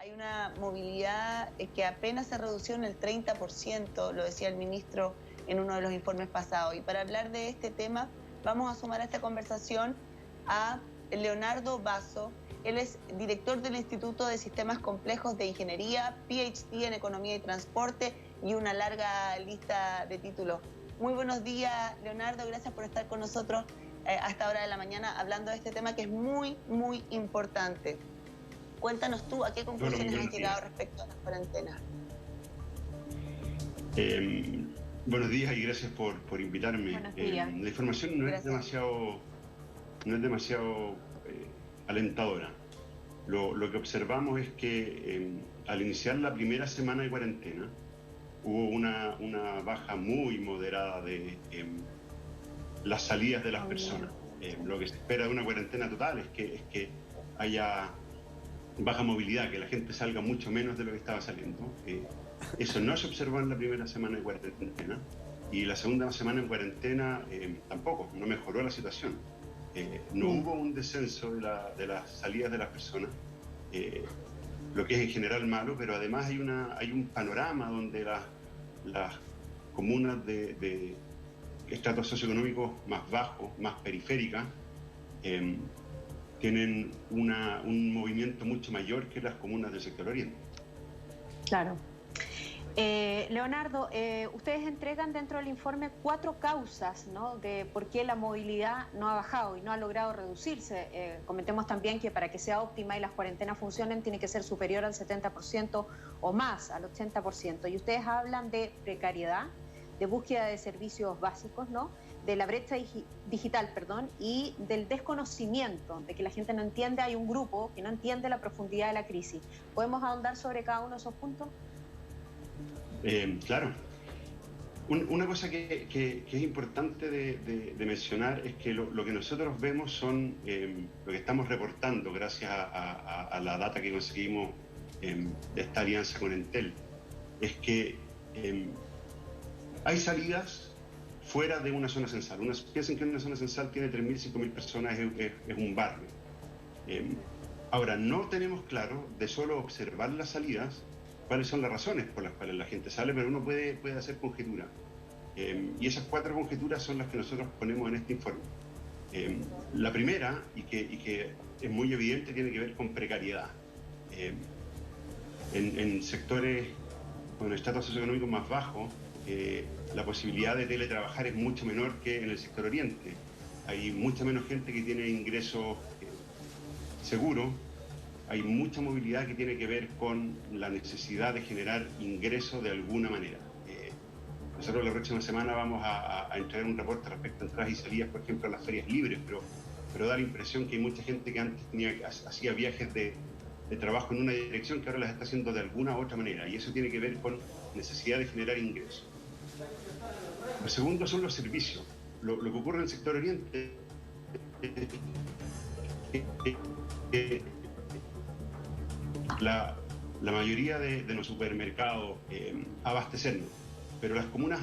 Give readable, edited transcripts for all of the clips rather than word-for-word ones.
Hay una movilidad que apenas se redució en el 30%, lo decía el ministro en uno de los informes pasados. Y para hablar de este tema, vamos a sumar a esta conversación a Leonardo Basso. Él es director del Instituto de Sistemas Complejos de Ingeniería, PhD en Economía y Transporte y una larga lista de títulos. Muy buenos días, Leonardo. Gracias por estar con nosotros a esta hora de la mañana hablando de este tema que es muy, muy importante. Cuéntanos tú, ¿a qué conclusiones has llegado respecto a las cuarentenas? Buenos días y gracias por invitarme. Buenos días. La información no es demasiado alentadora. Lo que observamos es que al iniciar la primera semana de cuarentena hubo una baja muy moderada de las salidas de las personas. Lo que se espera de una cuarentena total es que haya baja movilidad, que la gente salga mucho menos de lo que estaba saliendo. Eso no se observó en la primera semana de cuarentena y la segunda semana en cuarentena tampoco, no mejoró la situación. No hubo un descenso de las salidas de las personas, lo que es en general malo, pero además hay un panorama donde las comunas de estratos socioeconómicos más bajos, más periféricas, tienen un movimiento mucho mayor que las comunas del sector oriente. Claro. Leonardo, ustedes entregan dentro del informe 4 causas, ¿no?, de por qué la movilidad no ha bajado y no ha logrado reducirse. Comentemos también que para que sea óptima y las cuarentenas funcionen tiene que ser superior al 70% o más, al 80%. Y ustedes hablan de precariedad, de búsqueda de servicios básicos, ¿no?, de la brecha digital, y del desconocimiento, de que la gente no entiende, hay un grupo que no entiende la profundidad de la crisis. ¿Podemos ahondar sobre cada uno de esos puntos? Claro. Una cosa que es importante de mencionar es que lo que nosotros vemos son lo que estamos reportando gracias a la data que conseguimos de esta alianza con Entel, es que hay salidas fuera de una zona censal. Piensen que una zona censal tiene 3.000, 5.000 personas, es un barrio. Ahora, no tenemos claro, de solo observar las salidas, cuáles son las razones por las cuales la gente sale, pero uno puede hacer conjeturas. Y esas 4 conjeturas son las que nosotros ponemos en este informe. La primera, y que es muy evidente, tiene que ver con precariedad. En sectores con estratos socioeconómicos más bajos, la posibilidad de teletrabajar es mucho menor que en el sector oriente. Hay mucha menos gente que tiene ingresos seguros, hay mucha movilidad que tiene que ver con la necesidad de generar ingresos de alguna manera. Nosotros la próxima semana vamos a entregar un reporte respecto a entradas y salidas, por ejemplo, a las ferias libres, pero da la impresión que hay mucha gente que antes hacía viajes de trabajo en una dirección que ahora las está haciendo de alguna u otra manera, y eso tiene que ver con necesidad de generar ingresos. Lo segundo son los servicios. Lo que ocurre en el sector oriente la mayoría de los supermercados abastecernos, pero las comunas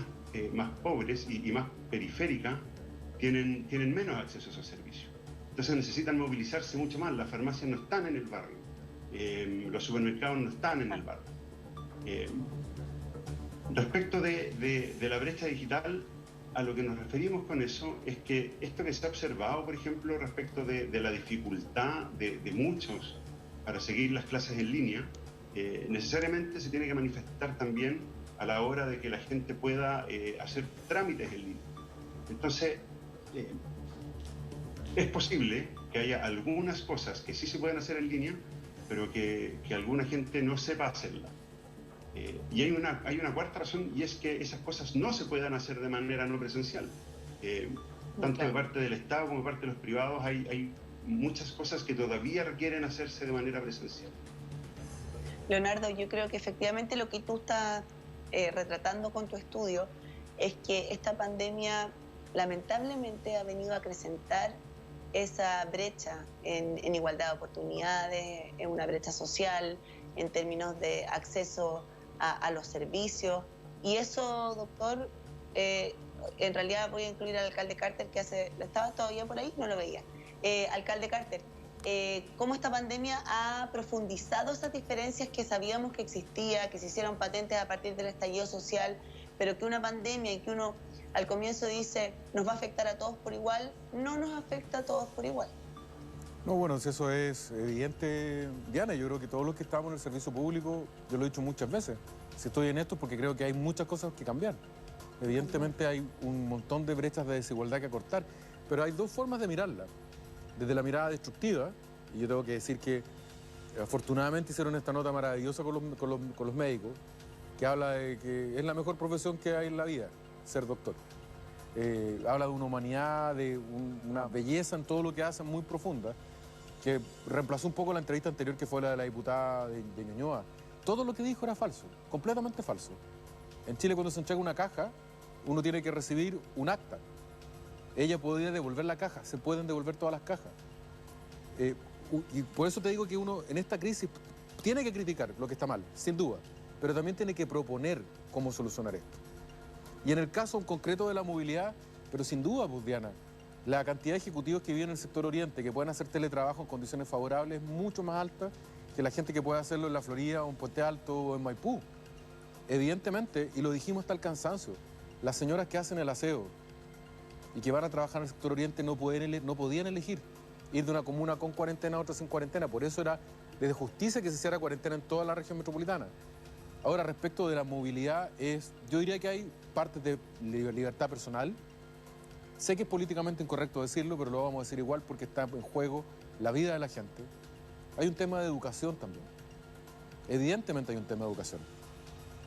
más pobres y más periféricas tienen menos acceso a esos servicios. Entonces necesitan movilizarse mucho más. Las farmacias no están en el barrio, los supermercados no están en el barrio. Respecto de la brecha digital, a lo que nos referimos con eso es que esto que se ha observado, por ejemplo, respecto de la dificultad de muchos para seguir las clases en línea, necesariamente se tiene que manifestar también a la hora de que la gente pueda hacer trámites en línea. Entonces, es posible que haya algunas cosas que sí se pueden hacer en línea, pero que alguna gente no sepa hacerlas. Y hay una cuarta razón, y es que esas cosas no se puedan hacer de manera no presencial. Tanto de parte del Estado como de parte de los privados hay muchas cosas que todavía requieren hacerse de manera presencial. Leonardo, yo creo que efectivamente lo que tú estás retratando con tu estudio es que esta pandemia lamentablemente ha venido a acrecentar esa brecha en igualdad de oportunidades, en una brecha social, en términos de acceso a los servicios. Y eso, doctor, en realidad voy a incluir al alcalde Carter, que ¿estaba todavía por ahí? No lo veía. Alcalde Carter, cómo esta pandemia ha profundizado esas diferencias que sabíamos que existía, que se hicieron patentes a partir del estallido social, pero que una pandemia y que uno al comienzo dice nos va a afectar a todos por igual, no nos afecta a todos por igual. No, bueno, si eso es evidente, Diana, yo creo que todos los que estamos en el servicio público, yo lo he dicho muchas veces, si estoy en esto es porque creo que hay muchas cosas que cambiar. Evidentemente hay un montón de brechas de desigualdad que acortar, pero hay dos formas de mirarla. Desde la mirada destructiva, y yo tengo que decir que afortunadamente hicieron esta nota maravillosa con los médicos, que habla de que es la mejor profesión que hay en la vida, ser doctor. Habla de una humanidad, de una belleza en todo lo que hacen muy profunda, que reemplazó un poco la entrevista anterior que fue la de la diputada de Ñuñoa. Todo lo que dijo era falso, completamente falso. En Chile cuando se entrega una caja, uno tiene que recibir un acta. Ella podría devolver la caja, se pueden devolver todas las cajas. Y por eso te digo que uno en esta crisis tiene que criticar lo que está mal, sin duda, pero también tiene que proponer cómo solucionar esto. Y en el caso en concreto de la movilidad, pero sin duda, pues Diana, la cantidad de ejecutivos que viven en el sector oriente, que pueden hacer teletrabajo en condiciones favorables, es mucho más alta que la gente que puede hacerlo en la Florida, o en Puente Alto, o en Maipú. Evidentemente, y lo dijimos hasta el cansancio, las señoras que hacen el aseo y que van a trabajar en el sector oriente no podían elegir ir de una comuna con cuarentena a otra sin cuarentena. Por eso era desde justicia que se hiciera cuarentena en toda la región metropolitana. Ahora, respecto de la movilidad, yo diría que hay partes de libertad personal. Sé que es políticamente incorrecto decirlo, pero lo vamos a decir igual porque está en juego la vida de la gente. Hay un tema de educación también. Evidentemente hay un tema de educación.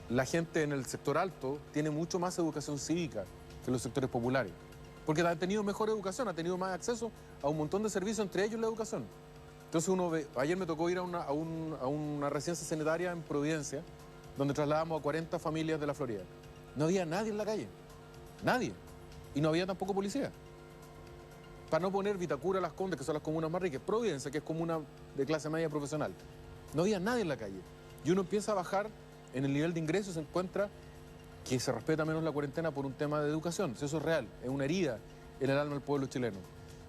La gente en el sector alto tiene mucho más educación cívica que los sectores populares, porque ha tenido mejor educación, ha tenido más acceso a un montón de servicios, entre ellos la educación. Entonces uno ve, ayer me tocó ir a una residencia sanitaria en Providencia, donde trasladamos a 40 familias de la Florida. No había nadie en la calle, nadie. Y no había tampoco policía. Para no poner Vitacura, Las Condes, que son las comunas más ricas, Providencia, que es comuna de clase media profesional. No había nadie en la calle. Y uno empieza a bajar en el nivel de ingresos, se encuentra que se respeta menos la cuarentena por un tema de educación. Si eso es real, es una herida en el alma del pueblo chileno.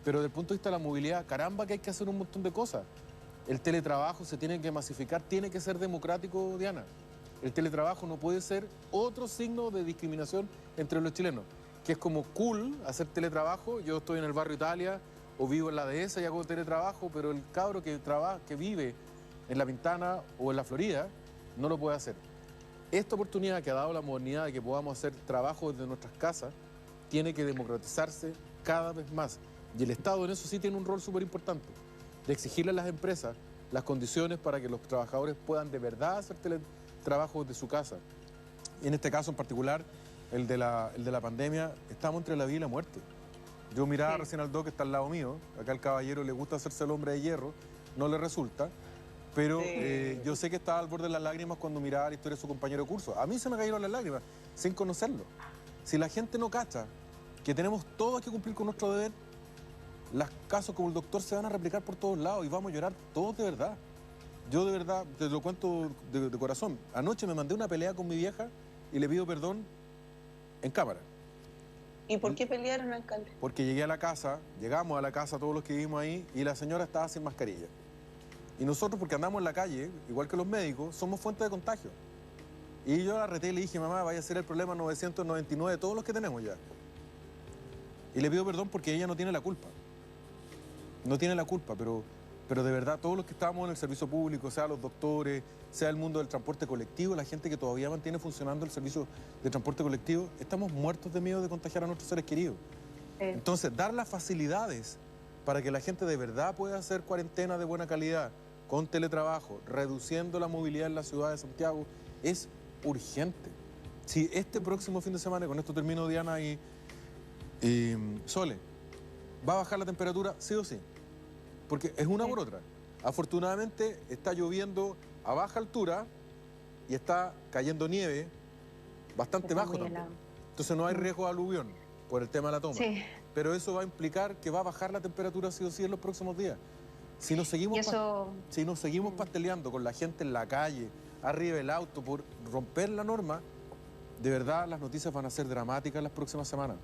Pero desde el punto de vista de la movilidad, caramba que hay que hacer un montón de cosas. El teletrabajo se tiene que masificar, tiene que ser democrático, Diana. El teletrabajo no puede ser otro signo de discriminación entre los chilenos, que es como cool hacer teletrabajo. Yo estoy en el barrio Italia o vivo en la dehesa y hago teletrabajo, pero el cabro que vive en La Pintana o en la Florida no lo puede hacer. Esta oportunidad que ha dado la modernidad de que podamos hacer trabajo desde nuestras casas tiene que democratizarse cada vez más. Y el Estado en eso sí tiene un rol súper importante, de exigirle a las empresas las condiciones para que los trabajadores puedan de verdad hacer teletrabajo desde su casa. Y en este caso en particular, el de la pandemia, estamos entre la vida y la muerte. Yo miraba recién al Doc que está al lado mío, acá al caballero le gusta hacerse el hombre de hierro, no le resulta, pero yo sé que estaba al borde de las lágrimas cuando miraba la historia de su compañero de curso. A mí se me cayeron las lágrimas, sin conocerlo. Si la gente no cacha que tenemos todos que cumplir con nuestro deber, los casos como el doctor se van a replicar por todos lados y vamos a llorar todos de verdad. Yo de verdad, te lo cuento de corazón, anoche me mandé una pelea con mi vieja y le pido perdón en cámara. ¿Y por qué pelearon, alcalde? Porque llegamos a la casa todos los que vivimos ahí y la señora estaba sin mascarilla. Y nosotros, porque andamos en la calle, igual que los médicos, somos fuente de contagio. Y yo la reté y le dije, mamá, vaya a ser el problema 999 de todos los que tenemos ya. Y le pido perdón porque ella no tiene la culpa. No tiene la culpa, pero de verdad, todos los que estamos en el servicio público, sea los doctores, sea el mundo del transporte colectivo, la gente que todavía mantiene funcionando el servicio de transporte colectivo, estamos muertos de miedo de contagiar a nuestros seres queridos. Entonces, dar las facilidades para que la gente de verdad pueda hacer cuarentena de buena calidad, con teletrabajo, reduciendo la movilidad en la ciudad de Santiago, es urgente. Si este próximo fin de semana, con esto termino, Diana y Sole, va a bajar la temperatura, sí o sí, porque es una por otra. Afortunadamente está lloviendo a baja altura y está cayendo nieve bastante bajo también. Entonces no hay riesgo de aluvión por el tema de la toma. Sí. Pero eso va a implicar que va a bajar la temperatura sí o sí en los próximos días. Si nos seguimos pasteleando con la gente en la calle, arriba del auto, por romper la norma, de verdad las noticias van a ser dramáticas las próximas semanas.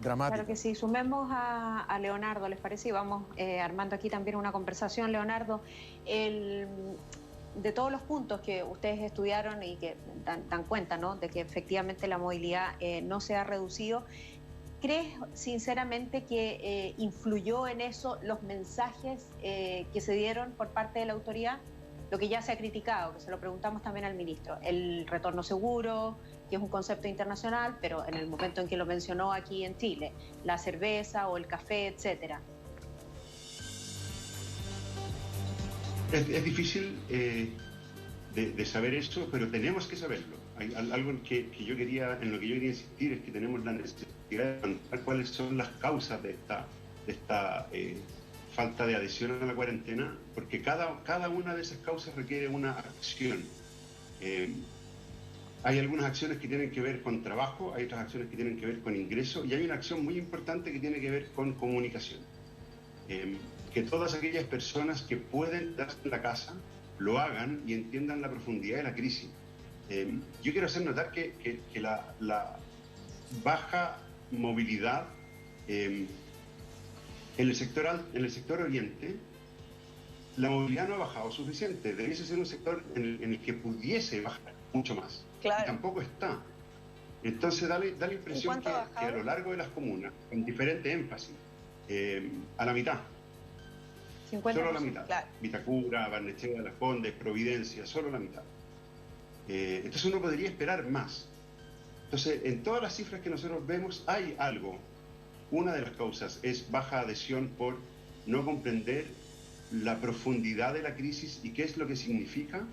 dramática. Claro que sí, sumemos a Leonardo, ¿les parece? Y vamos armando aquí también una conversación. Leonardo, de todos los puntos que ustedes estudiaron y que dan cuenta, ¿no?, de que efectivamente la movilidad no se ha reducido, ¿crees sinceramente que influyó en eso los mensajes que se dieron por parte de la autoridad? Lo que ya se ha criticado, que se lo preguntamos también al ministro, el retorno seguro, que es un concepto internacional, pero en el momento en que lo mencionó aquí en Chile, la cerveza o el café, etcétera. Es difícil de saber eso, pero tenemos que saberlo. Hay algo en lo que yo quería insistir, es que tenemos la necesidad de contar cuáles son las causas de esta falta de adhesión a la cuarentena, porque cada una de esas causas requiere una acción. Hay algunas acciones que tienen que ver con trabajo, hay otras acciones que tienen que ver con ingreso, y hay una acción muy importante que tiene que ver con comunicación. Que todas aquellas personas que pueden quedarse en la casa lo hagan y entiendan la profundidad de la crisis. Yo quiero hacer notar que la baja movilidad en el sector oriente, la movilidad no ha bajado suficiente. Debiese ser un sector en el que pudiese bajar mucho más. Claro. Y tampoco está. Entonces da la impresión que a lo largo de las comunas, con diferente énfasis, a la mitad. 50%. Solo la mitad. Claro. Vitacura, Barnechea, Las Condes, Providencia, solo la mitad. Entonces uno podría esperar más. Entonces, en todas las cifras que nosotros vemos hay algo. Una de las causas es baja adhesión por no comprender la profundidad de la crisis y qué es lo que significa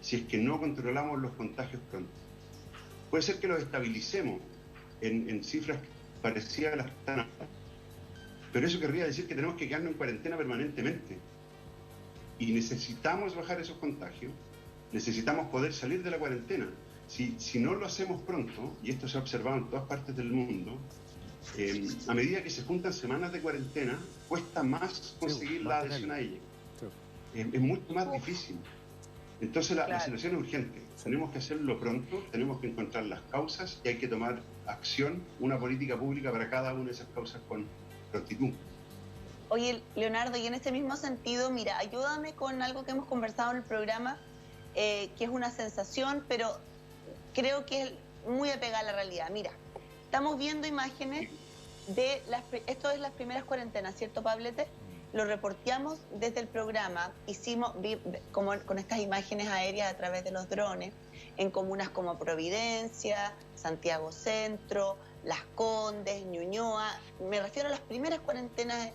si es que no controlamos los contagios pronto. Puede ser que los estabilicemos en cifras parecidas a las que están ahora, pero eso querría decir que tenemos que quedarnos en cuarentena permanentemente. Y necesitamos bajar esos contagios, necesitamos poder salir de la cuarentena. Si no lo hacemos pronto, y esto se ha observado en todas partes del mundo, a medida que se juntan semanas de cuarentena, cuesta más conseguir la adhesión a ella. Es mucho más difícil. Entonces la situación es urgente. Tenemos que hacerlo pronto, tenemos que encontrar las causas y hay que tomar acción, una política pública para cada una de esas causas con prontitud. Oye, Leonardo, y en este mismo sentido, mira, ayúdame con algo que hemos conversado en el programa, que es una sensación, pero creo que es muy apegada a la realidad. Mira, estamos viendo imágenes de esto es las primeras cuarentenas, ¿cierto, Pablete? Lo reporteamos desde el programa, hicimos como con estas imágenes aéreas a través de los drones, en comunas como Providencia, Santiago Centro, Las Condes, Ñuñoa. Me refiero a las primeras cuarentenas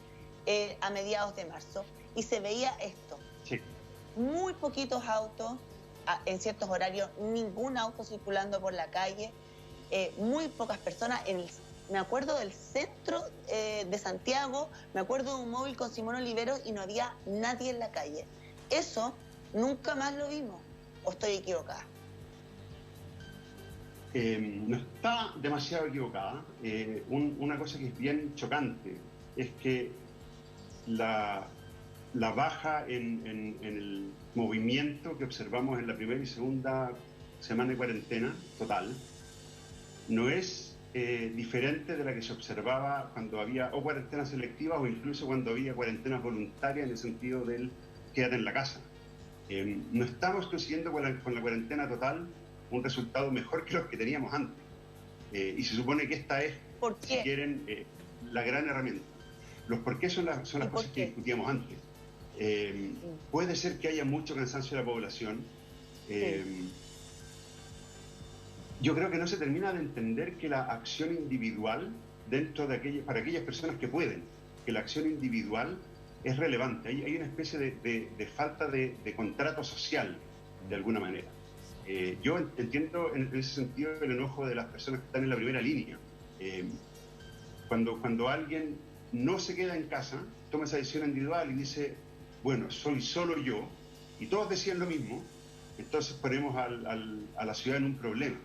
a mediados de marzo, y se veía esto. Sí. Muy poquitos autos, en ciertos horarios, ningún auto circulando por la calle, muy pocas personas. Me acuerdo del centro de Santiago, me acuerdo de un móvil con Simón Oliveros y no había nadie en la calle. Eso nunca más lo vimos, ¿o estoy equivocada? No está demasiado equivocada. Una cosa que es bien chocante es que la baja en el movimiento que observamos en la primera y segunda semana de cuarentena total no es diferente de la que se observaba cuando había o cuarentenas selectivas o incluso cuando había cuarentenas voluntarias en el sentido del quédate en la casa. No estamos consiguiendo con la cuarentena total un resultado mejor que los que teníamos antes. Y se supone que esta es, ¿por qué? si quieren, la gran herramienta. Los por qué son las cosas que discutíamos antes. Puede ser que haya mucho cansancio de la población. Yo creo que no se termina de entender que la acción individual para aquellas personas que pueden, que la acción individual es relevante. Hay una especie de falta de contrato social, de alguna manera. Yo entiendo en ese sentido el enojo de las personas que están en la primera línea. Cuando alguien no se queda en casa, toma esa decisión individual y dice, bueno, soy solo yo, y todos decían lo mismo, entonces ponemos a la ciudad en un problema.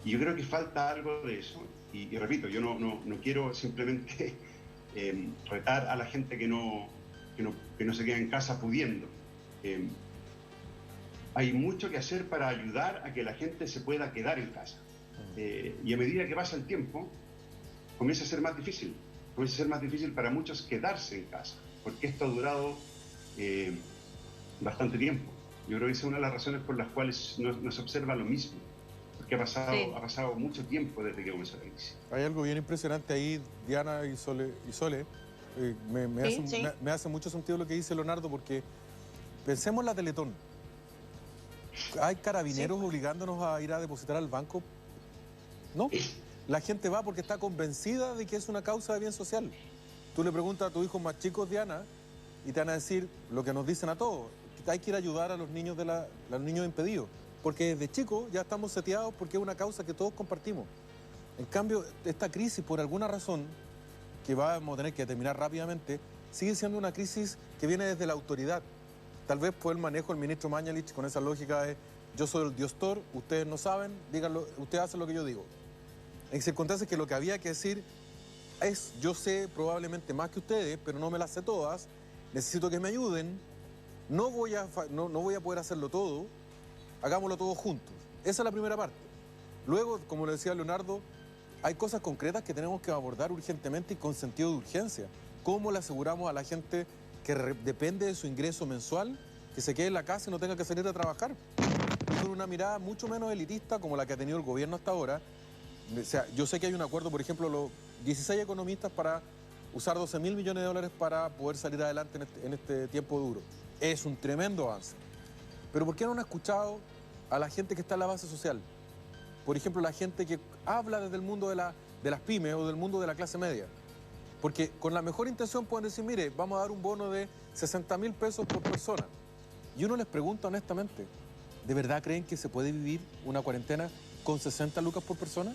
Y yo creo que falta algo de eso. Y repito, yo no quiero simplemente retar a la gente que no se queda en casa pudiendo. Hay mucho que hacer para ayudar a que la gente se pueda quedar en casa. Y a medida que pasa el tiempo, comienza a ser más difícil. Comienza a ser más difícil para muchos quedarse en casa, porque esto ha durado bastante tiempo. Yo creo que esa es una de las razones por las cuales no se observa lo mismo, porque ha pasado mucho tiempo desde que comenzó la crisis. Hay algo bien impresionante ahí, Diana y Sole. Me hace mucho sentido lo que dice Leonardo, porque pensemos en la Teletón. ¿Hay carabineros obligándonos a ir a depositar al banco? No. La gente va porque está convencida de que es una causa de bien social. Tú le preguntas a tus hijos más chicos, Diana, y te van a decir lo que nos dicen a todos. Hay que ir a ayudar a los niños, los niños impedidos. Porque desde chicos ya estamos seteados porque es una causa que todos compartimos. En cambio, esta crisis, por alguna razón, que vamos a tener que terminar rápidamente, sigue siendo una crisis que viene desde la autoridad. Tal vez por el manejo del ministro Mañalich con esa lógica de yo soy el Dios Thor, ustedes no saben, díganlo, ustedes hacen lo que yo digo. En circunstancias que lo que había que decir es yo sé probablemente más que ustedes, pero no me las sé todas, necesito que me ayuden, no voy a poder hacerlo todo, hagámoslo todos juntos. Esa es la primera parte. Luego, como le decía Leonardo, hay cosas concretas que tenemos que abordar urgentemente y con sentido de urgencia. ¿Cómo le aseguramos a la gente que depende de su ingreso mensual que se quede en la casa y no tenga que salir a trabajar? Y con una mirada mucho menos elitista como la que ha tenido el gobierno hasta ahora. O sea, yo sé que hay un acuerdo, por ejemplo, los 16 economistas para usar 12.000 millones de dólares para poder salir adelante en este tiempo duro. Es un tremendo avance. Pero ¿por qué no han escuchado a la gente que está en la base social? Por ejemplo, la gente que habla desde el mundo de las pymes o del mundo de la clase media. Porque con la mejor intención pueden decir, mire, vamos a dar un bono de 60.000 pesos por persona. Y uno les pregunta honestamente, ¿de verdad creen que se puede vivir una cuarentena con 60 lucas por persona?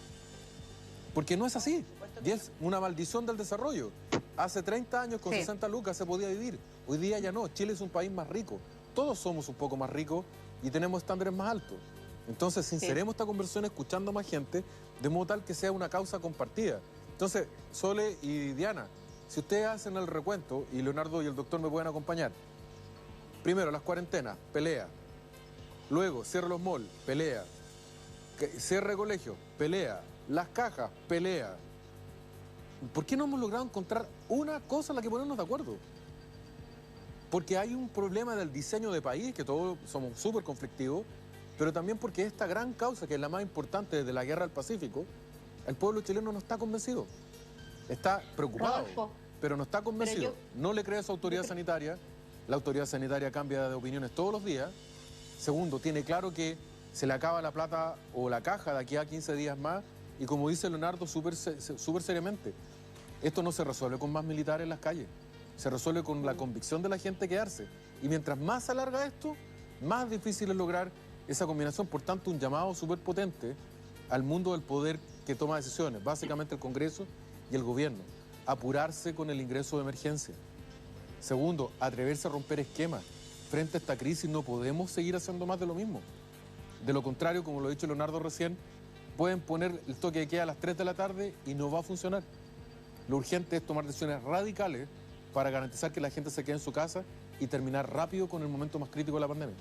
Porque no es así. Y es una maldición del desarrollo. Hace 30 años con 60 lucas se podía vivir. Hoy día ya no. Chile es un país más rico. Todos somos un poco más ricos y tenemos estándares más altos. Entonces, sinceremos esta conversación escuchando a más gente, de modo tal que sea una causa compartida. Entonces, Sole y Diana, si ustedes hacen el recuento, y Leonardo y el doctor me pueden acompañar, primero, las cuarentenas, pelea. Luego, cierre los malls, pelea. Cierre colegio, pelea. Las cajas, pelea. ¿Por qué no hemos logrado encontrar una cosa en la que ponernos de acuerdo? Porque hay un problema del diseño de país, que todos somos súper conflictivos, pero también porque esta gran causa, que es la más importante desde la Guerra del Pacífico, el pueblo chileno no está convencido. Está preocupado, Rodolfo, pero no está convencido. No le cree a su autoridad sanitaria. La autoridad sanitaria cambia de opiniones todos los días. Segundo, tiene claro que se le acaba la plata o la caja de aquí a 15 días más. Y como dice Leonardo súper seriamente, esto no se resuelve con más militares en las calles. Se resuelve con la convicción de la gente de quedarse. Y mientras más se alarga esto, más difícil es lograr esa combinación. Por tanto, un llamado súper potente al mundo del poder que toma decisiones, básicamente el Congreso y el gobierno. Apurarse con el ingreso de emergencia. Segundo, atreverse a romper esquemas. Frente a esta crisis no podemos seguir haciendo más de lo mismo. De lo contrario, como lo ha dicho Leonardo recién, pueden poner el toque de queda a las 3 de la tarde y no va a funcionar. Lo urgente es tomar decisiones radicales para garantizar que la gente se quede en su casa y terminar rápido con el momento más crítico de la pandemia.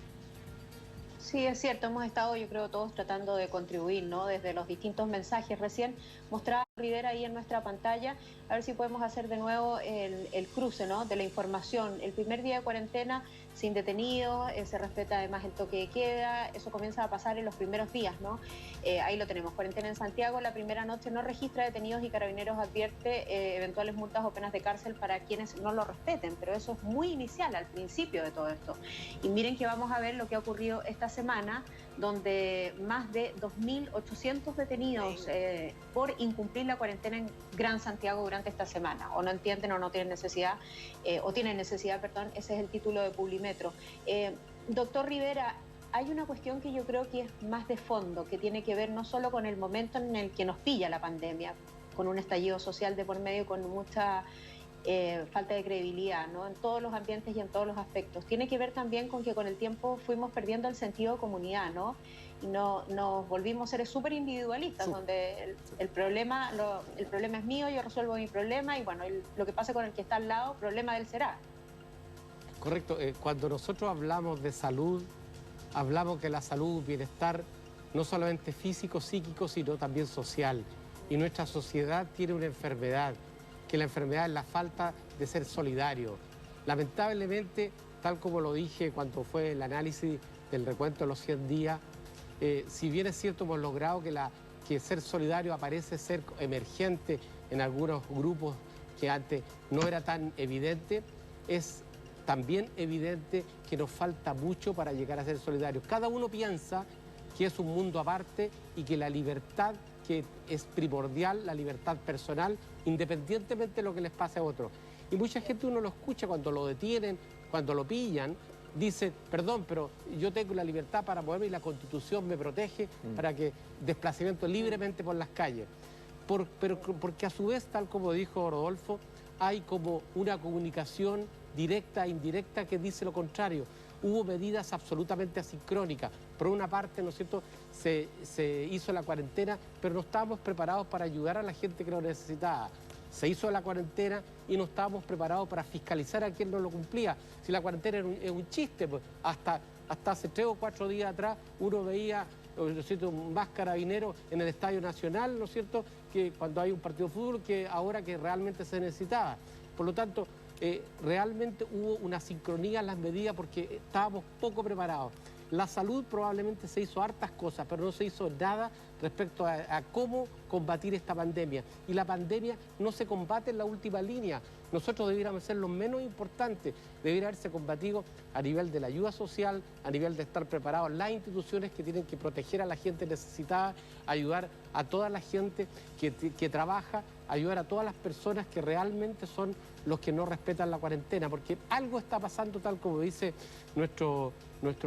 Sí, es cierto, hemos estado, yo creo, todos tratando de contribuir, ¿no? Desde los distintos mensajes. Recién mostraba Rivera ahí en nuestra pantalla, a ver si podemos hacer de nuevo el cruce, ¿no? De la información. El primer día de cuarentena sin detenidos, se respeta además el toque de queda, eso comienza a pasar en los primeros días, ¿no? Ahí lo tenemos, cuarentena en Santiago, la primera noche no registra detenidos y Carabineros advierte eventuales multas o penas de cárcel para quienes no lo respeten, pero eso es muy inicial, al principio de todo esto. Y miren que vamos a ver lo que ha ocurrido esta semana, donde más de 2.800 detenidos por incumplir la cuarentena en Gran Santiago durante esta semana. O no entienden o no tienen necesidad, o tienen necesidad, perdón, ese es el título de Publimetro. Doctor Rivera, hay una cuestión que yo creo que es más de fondo, que tiene que ver no solo con el momento en el que nos pilla la pandemia, con un estallido social de por medio, con mucha falta de credibilidad, ¿no? En todos los ambientes y en todos los aspectos. Tiene que ver también con que con el tiempo fuimos perdiendo el sentido de comunidad, ¿no? Y nos volvimos seres súper individualistas, donde el problema es mío, yo resuelvo mi problema y bueno, lo que pase con el que está al lado, problema de él será. Correcto. Cuando nosotros hablamos de salud, hablamos que la salud, bienestar, no solamente físico, psíquico, sino también social. y nuestra sociedad tiene una enfermedad, que la enfermedad es la falta de ser solidario. Lamentablemente, tal como lo dije cuando fue el análisis del recuento de los 100 días, si bien es cierto hemos logrado que ser solidario aparece ser emergente en algunos grupos que antes no era tan evidente, es también evidente que nos falta mucho para llegar a ser solidarios. Cada uno piensa que es un mundo aparte y que la libertad que es primordial, la libertad personal, independientemente de lo que les pase a otros. Y mucha gente uno lo escucha cuando lo detienen, cuando lo pillan, dice, perdón, pero yo tengo la libertad para moverme y la Constitución me protege para que desplazamiento libremente por las calles. Pero porque a su vez, tal como dijo Rodolfo, hay como una comunicación directa e indirecta que dice lo contrario. Hubo medidas absolutamente asincrónicas. Por una parte, ¿no es cierto?, se hizo la cuarentena, pero no estábamos preparados para ayudar a la gente que lo necesitaba. Se hizo la cuarentena y no estábamos preparados para fiscalizar a quien no lo cumplía. Si la cuarentena es un chiste, pues hasta hace 3 o 4 días atrás uno veía, ¿no es cierto?, más carabineros en el Estadio Nacional, ¿no es cierto?, que cuando hay un partido de fútbol, que ahora que realmente se necesitaba. Por lo tanto, realmente hubo una sincronía en las medidas porque estábamos poco preparados. La salud probablemente se hizo hartas cosas, pero no se hizo nada respecto a cómo combatir esta pandemia. Y la pandemia no se combate en la última línea. Nosotros debiéramos ser los menos importantes. Debiera haberse combatido a nivel de la ayuda social, a nivel de estar preparados las instituciones que tienen que proteger a la gente necesitada, ayudar a toda la gente que trabaja, ayudar a todas las personas que realmente son los que no respetan la cuarentena, porque algo está pasando, tal como dice nuestro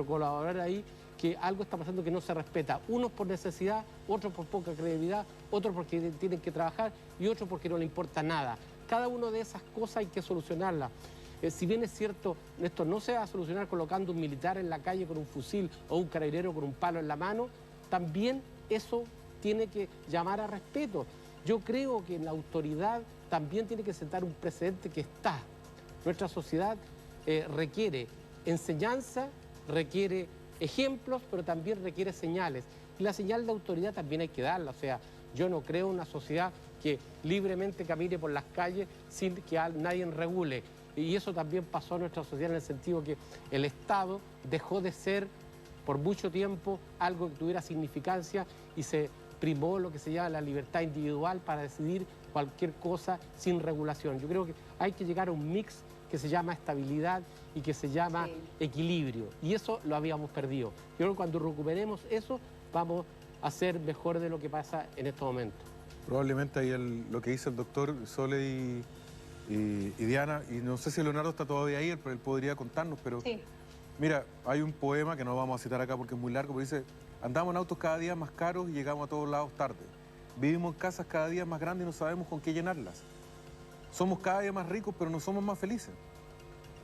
colaborador ahí, que algo está pasando que no se respeta. Unos por necesidad, otros por poca credibilidad, otros porque tienen que trabajar y otros porque no le importa nada. Cada una de esas cosas hay que solucionarlas. Si bien es cierto, esto no se va a solucionar colocando un militar en la calle con un fusil o un carabinero con un palo en la mano, también eso tiene que llamar a respeto. Yo creo que la autoridad también tiene que sentar un precedente que está. Nuestra sociedad requiere enseñanza, requiere ejemplos, pero también requiere señales. Y la señal de autoridad también hay que darla. O sea, yo no creo una sociedad que libremente camine por las calles sin que nadie regule. Y eso también pasó en nuestra sociedad en el sentido que el Estado dejó de ser por mucho tiempo algo que tuviera significancia y se primó lo que se llama la libertad individual para decidir cualquier cosa sin regulación. Yo creo que hay que llegar a un mix que se llama estabilidad y que se llama equilibrio. Y eso lo habíamos perdido. Yo creo que cuando recuperemos eso, vamos a ser mejor de lo que pasa en estos momentos. Probablemente ahí lo que dice el doctor Sole y Diana, y no sé si Leonardo está todavía ahí, él podría contarnos, pero Sí. mira, hay un poema que no vamos a citar acá porque es muy largo, pero dice: andamos en autos cada día más caros y llegamos a todos lados tarde. Vivimos en casas cada día más grandes y no sabemos con qué llenarlas. Somos cada día más ricos, pero no somos más felices.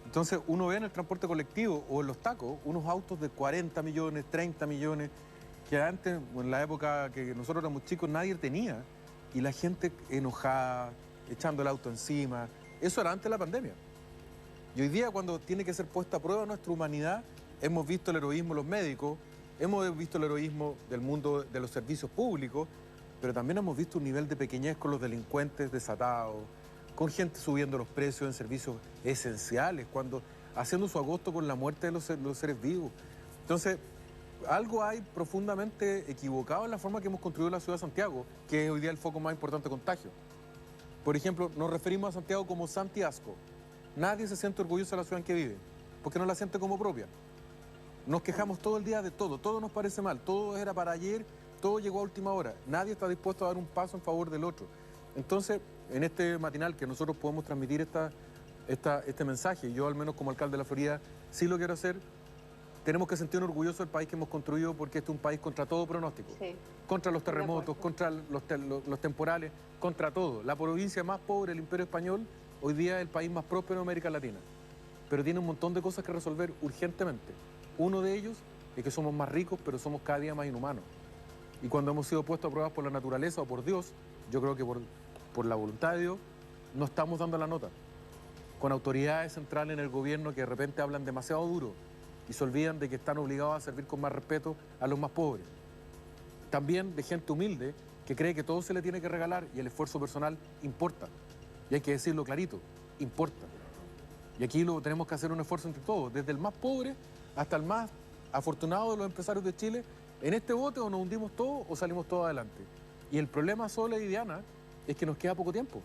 Entonces uno ve en el transporte colectivo o en los tacos unos autos de 40 millones, 30 millones, que antes, en la época que nosotros éramos chicos, nadie tenía. Y la gente enojada, echando el auto encima. Eso era antes de la pandemia. Y hoy día, cuando tiene que ser puesta a prueba nuestra humanidad, hemos visto el heroísmo de los médicos, hemos visto el heroísmo del mundo de los servicios públicos, pero también hemos visto un nivel de pequeñez con los delincuentes desatados, con gente subiendo los precios en servicios esenciales, haciendo su agosto con la muerte de los seres vivos. Entonces, algo hay profundamente equivocado en la forma que hemos construido la ciudad de Santiago, que es hoy día el foco más importante de contagio. Por ejemplo, nos referimos a Santiago como Santiasco. Nadie se siente orgulloso de la ciudad en que vive, porque no la siente como propia. Nos quejamos todo el día de todo nos parece mal, todo era para ayer, todo llegó a última hora. Nadie está dispuesto a dar un paso en favor del otro. Entonces, en este matinal que nosotros podemos transmitir este mensaje, yo al menos como alcalde de la Florida sí lo quiero hacer, tenemos que sentirnos orgullosos del país que hemos construido, porque este es un país contra todo pronóstico. Sí. Contra los terremotos, contra los temporales, contra todo. La provincia más pobre del Imperio Español, hoy día es el país más próspero de América Latina. Pero tiene un montón de cosas que resolver urgentemente. Uno de ellos es que somos más ricos, pero somos cada día más inhumanos. Y cuando hemos sido puestos a pruebas por la naturaleza o por Dios, yo creo que por la voluntad de Dios, no estamos dando la nota. Con autoridades centrales en el gobierno que de repente hablan demasiado duro y se olvidan de que están obligados a servir con más respeto a los más pobres. También de gente humilde que cree que todo se le tiene que regalar y el esfuerzo personal importa. Y hay que decirlo clarito, importa. Y aquí tenemos que hacer un esfuerzo entre todos, desde el más pobre hasta el más afortunado de los empresarios de Chile. En este bote o nos hundimos todos o salimos todos adelante. Y el problema, Sole y Diana, es que nos queda poco tiempo.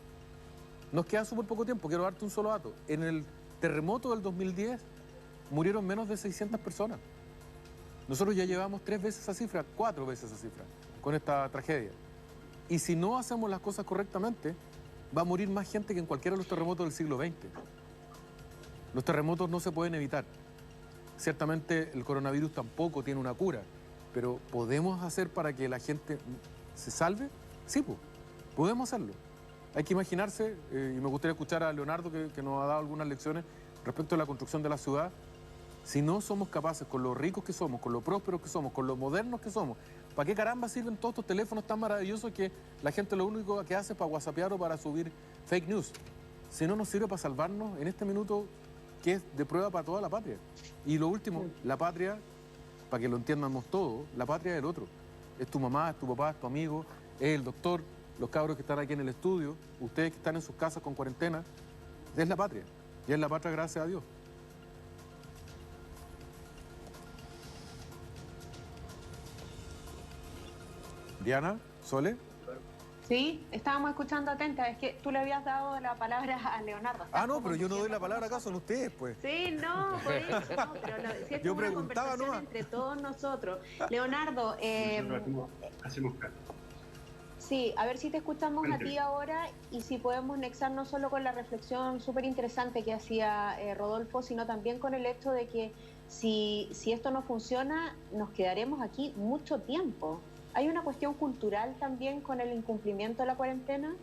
Nos queda súper poco tiempo. Quiero darte un solo dato. En el terremoto del 2010 murieron menos de 600 personas. Nosotros ya llevamos 3 veces esa cifra, 4 veces esa cifra, con esta tragedia. Y si no hacemos las cosas correctamente, va a morir más gente que en cualquiera de los terremotos del siglo XX. Los terremotos no se pueden evitar. Ciertamente el coronavirus tampoco tiene una cura, pero ¿podemos hacer para que la gente se salve? Sí, podemos hacerlo. Hay que imaginarse, y me gustaría escuchar a Leonardo que nos ha dado algunas lecciones respecto a la construcción de la ciudad. Si no somos capaces, con lo ricos que somos, con lo prósperos que somos, con lo modernos que somos, ¿para qué caramba sirven todos estos teléfonos tan maravillosos que la gente lo único que hace es para whatsappear o para subir fake news? Si no nos sirve para salvarnos en este minuto que es de prueba para toda la patria. Y lo último, la patria, para que lo entiendamos todos, la patria es el otro. Es tu mamá, es tu papá, es tu amigo, es el doctor, los cabros que están aquí en el estudio, ustedes que están en sus casas con cuarentena, es la patria. Y es la patria gracias a Dios. Diana, Sole. Sí, estábamos escuchando atenta. Es que tú le habías dado la palabra a Leonardo. Ah, no, pero yo no doy la palabra acá, son ustedes, pues. Sí, no, por eso. No, pero si esto yo es una preguntaba conversación nomás. entre todos nosotros. Leonardo, Nosotros hacemos caso. sí, a ver si te escuchamos a ti ahora y si podemos nexar no solo con la reflexión súper interesante que hacía Rodolfo, sino también con el hecho de que si esto no funciona, nos quedaremos aquí mucho tiempo. ¿Hay una cuestión cultural también con el incumplimiento de la cuarentena?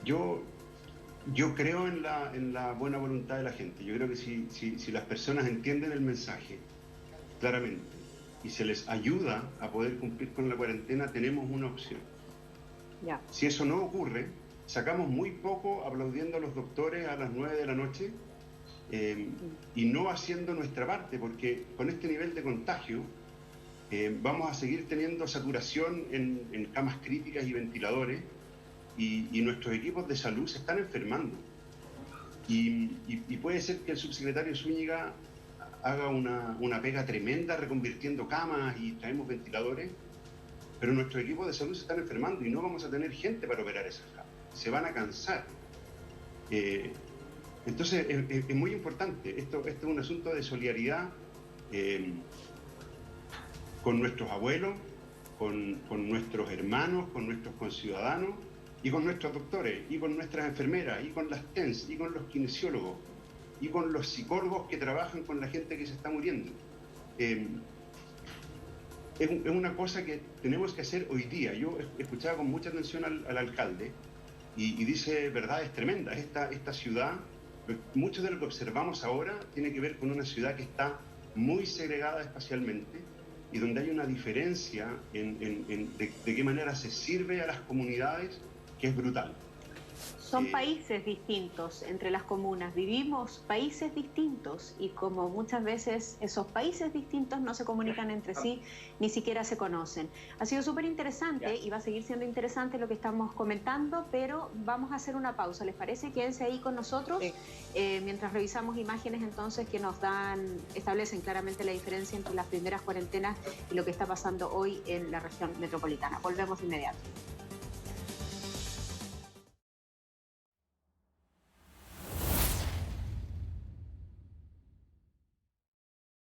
Yo creo en la buena voluntad de la gente. Yo creo que si las personas entienden el mensaje claramente y se les ayuda a poder cumplir con la cuarentena, tenemos una opción. Ya. Si eso no ocurre, sacamos muy poco aplaudiendo a los doctores a las 9 de la noche y no haciendo nuestra parte, porque con este nivel de contagio vamos a seguir teniendo saturación en camas críticas y ventiladores y nuestros equipos de salud se están enfermando. Y puede ser que el subsecretario Zúñiga haga una pega tremenda reconvirtiendo camas y traemos ventiladores, pero nuestros equipos de salud se están enfermando y no vamos a tener gente para operar esas camas. Se van a cansar. Entonces es muy importante. Esto es un asunto de solidaridad con nuestros abuelos, con nuestros hermanos, con nuestros conciudadanos y con nuestros doctores, y con nuestras enfermeras, y con las TENS, y con los kinesiólogos, y con los psicólogos que trabajan con la gente que se está muriendo. Es una cosa que tenemos que hacer hoy día. Yo escuchaba con mucha atención al alcalde y dice verdades tremendas. Esta ciudad, mucho de lo que observamos ahora tiene que ver con una ciudad que está muy segregada espacialmente y donde hay una diferencia de qué manera se sirve a las comunidades, que es brutal. Son países distintos entre las comunas, vivimos países distintos y como muchas veces esos países distintos no se comunican entre sí, ni siquiera se conocen. Ha sido súper interesante y va a seguir siendo interesante lo que estamos comentando, pero vamos a hacer una pausa, ¿les parece? Quédense ahí con nosotros mientras revisamos imágenes entonces que nos establecen claramente la diferencia entre las primeras cuarentenas y lo que está pasando hoy en la región metropolitana. Volvemos de inmediato.